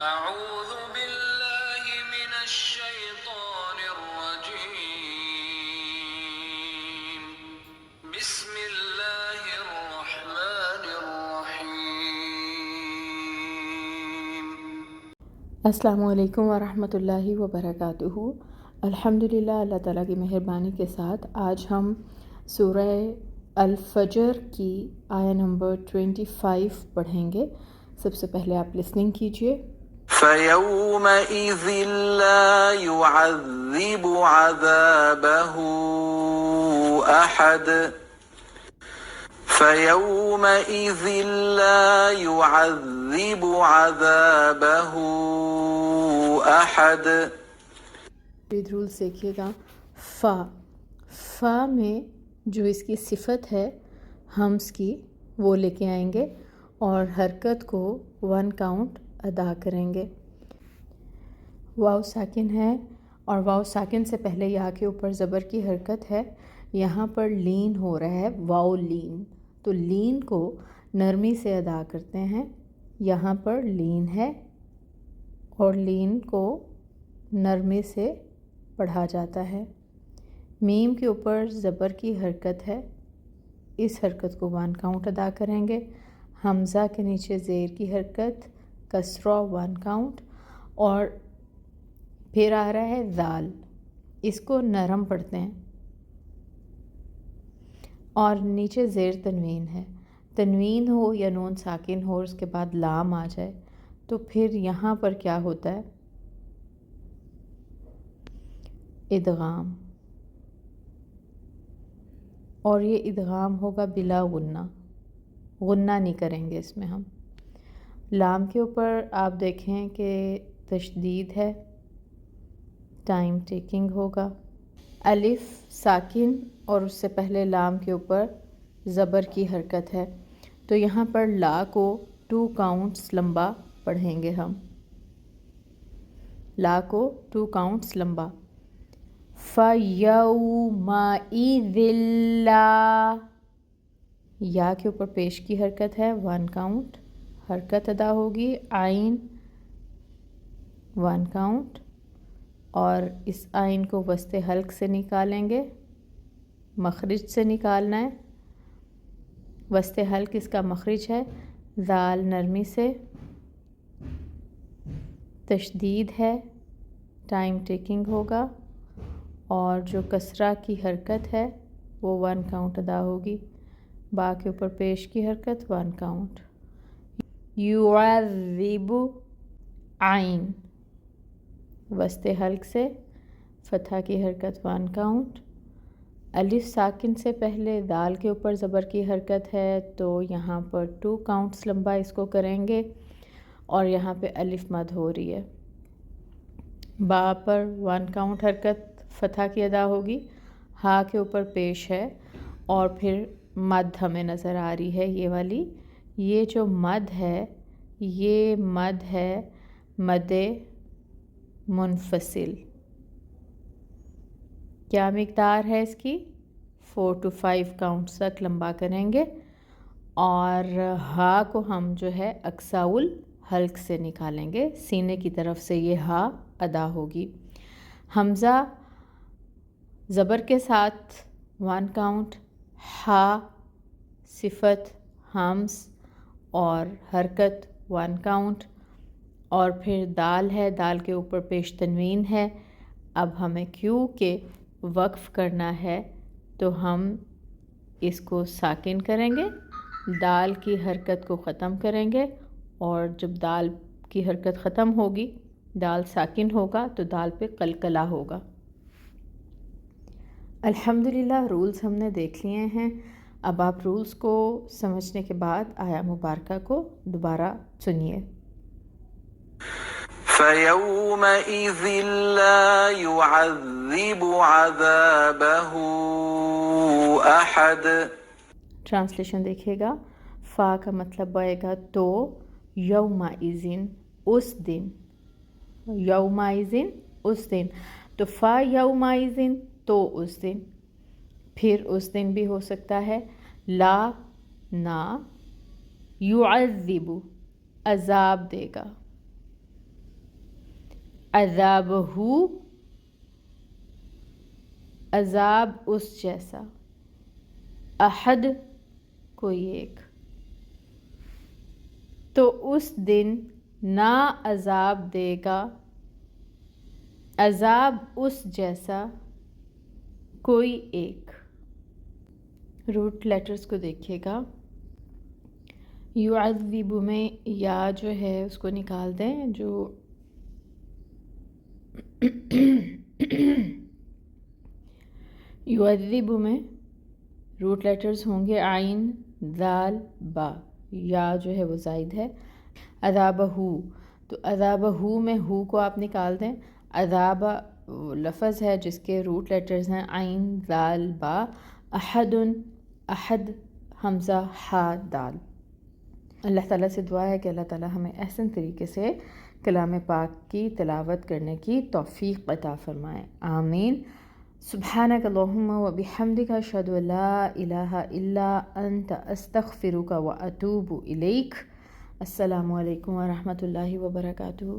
أعوذ بالله من الشيطان الرجيم بسم الله الرحمن الرحيم अस्सलामु अलैकुम वरहमतुल्लाहि वबरकातुहू। अल्हम्दुलिल्लाह, अल्लाह ताला की मेहरबानी के साथ आज हम सूरह अल-फजर की आया नंबर 25 पढ़ेंगे। सबसे पहले आप लिसनिंग कीजिए। فيومئذ لا يعذب عذابه أحد فيومئذ لا يعذب عذابه أحد रूल्स देखिएगा। फ़ा में जो इसकी सिफत है हम्स की वो लेके आएंगे और हरकत को 1 काउंट अदा करेंगे। वाव साकिन है और वाव साकिन से पहले या के ऊपर ज़बर की हरकत है। यहाँ पर लीन हो रहा है, वाव लीन, तो लीन को नरमी से अदा करते हैं। यहाँ पर लीन है और लीन को नरमी से पढ़ा जाता है। मीम के ऊपर ज़बर की हरकत है, इस हरकत को 1 काउंट अदा करेंगे। हमज़ा के नीचे ज़ेर की हरकत कसरा 1 काउंट, और फिर आ रहा है दाल, इसको नरम पढ़ते हैं और नीचे ज़ेर तनवीन है। तनवीन हो या नून साकिन हो और उसके बाद लाम आ जाए तो फिर यहाँ पर क्या होता है, इदगाम, और ये इदगाम होगा बिला गुन्ना, गुन्ना नहीं करेंगे इसमें हम। लाम के ऊपर आप देखें कि तशदीद है, टाइम टेकिंग होगा। अलिफ साकिन और उससे पहले लाम के ऊपर ज़बर की हरकत है, तो यहाँ पर ला को 2 काउंट्स लंबा पढ़ेंगे हम। ला को 2 काउंट्स लंबा। फ़यौमइज़िल्ला, या के ऊपर पेश की हरकत है, 1 काउंट हरकत अदा होगी। आइन 1 काउंट, और इस आइन को वस्ते हल्क से निकालेंगे, मखरिज से निकालना है। वस्ते हल्क इसका मखरिज है। दाल नरमी से, तशदीद है, टाइम टेकिंग होगा, और जो कसरा की हरकत है वो 1 काउंट अदा होगी। बा के ऊपर पेश की हरकत 1 काउंट। युअज़्ज़िबु आइन, वस्ते हल्क से फतहा की हरकत 1 काउंट। अलिफ साकिन से पहले दाल के ऊपर ज़बर की हरकत है, तो यहाँ पर 2 काउंट्स लंबा इसको करेंगे, और यहाँ पे अलिफ मद हो रही है। बा पर 1 काउंट हरकत फतहा की अदा होगी। हा के ऊपर पेश है और फिर मद हमें नज़र आ रही है, ये वाली। ये जो मद है ये मद है मदे मुनफसिल। क्या मिक़दार है इसकी? 4 to 5 काउंट्स तक लंबा करेंगे, और हा को हम जो है अक्साउल हल्क से निकालेंगे, सीने की तरफ से ये हा अदा होगी। हमज़ा ज़बर के साथ 1 काउंट, हा सिफत हम्स और हरकत 1 काउंट, और फिर दाल है, दाल के ऊपर पेश तनवीन है। अब हमें क्यू के वक्फ़ करना है, तो हम इसको साकिन करेंगे, दाल की हरकत को ख़त्म करेंगे, और जब दाल की हरकत ख़त्म होगी, दाल साकिन होगा, तो दाल पे कलकला होगा। अल्हम्दुलिल्लाह, रूल्स हमने देख लिए हैं। अब आप रूल्स को समझने के बाद आया मुबारका को दोबारा सुनिए। فيومئذ لا يعذب عذابه أحد। ट्रांसलेशन देखिएगा। फ़ा का मतलब बनेगा तो, यौमाइज़िन उस दिन, यौमाइज़िन उस दिन, तो फ़ा यौमाइज़िन तो उस दिन, फिर उस दिन भी हो सकता है। ला ना, युअज़्ज़िबु अज़ाब देगा, عذابہ عذاب اس جیسا، احد کوئی ایک، تو اس دن نہ عذاب دے گا عذاب اس جیسا کوئی ایک۔ روٹ لیٹرز کو دیکھیے گا، یعذب میں یا جو ہے اس کو نکال دیں، جو یعذب میں روٹ لیٹرز ہوں گے عین ذال با، یا جو ہے وہ زائد ہے۔ عذابہ تو عذابہ میں ہو کو آپ نکال دیں، عذاب لفظ ہے جس کے روٹ لیٹرز ہیں عین ذال با، احد احد حمزہ ہا دال۔ اللہ تعالیٰ سے دعا ہے کہ اللہ تعالیٰ ہمیں احسن طریقے سے کلام پاک کی تلاوت کرنے کی توفیق عطا فرمائے، آمین۔ سبحانک اللہم و بحمدک اشہد ان لا الہ الا انت استغفرک و اتوب الیک۔ السلام علیکم ورحمۃ اللہ وبرکاتہ۔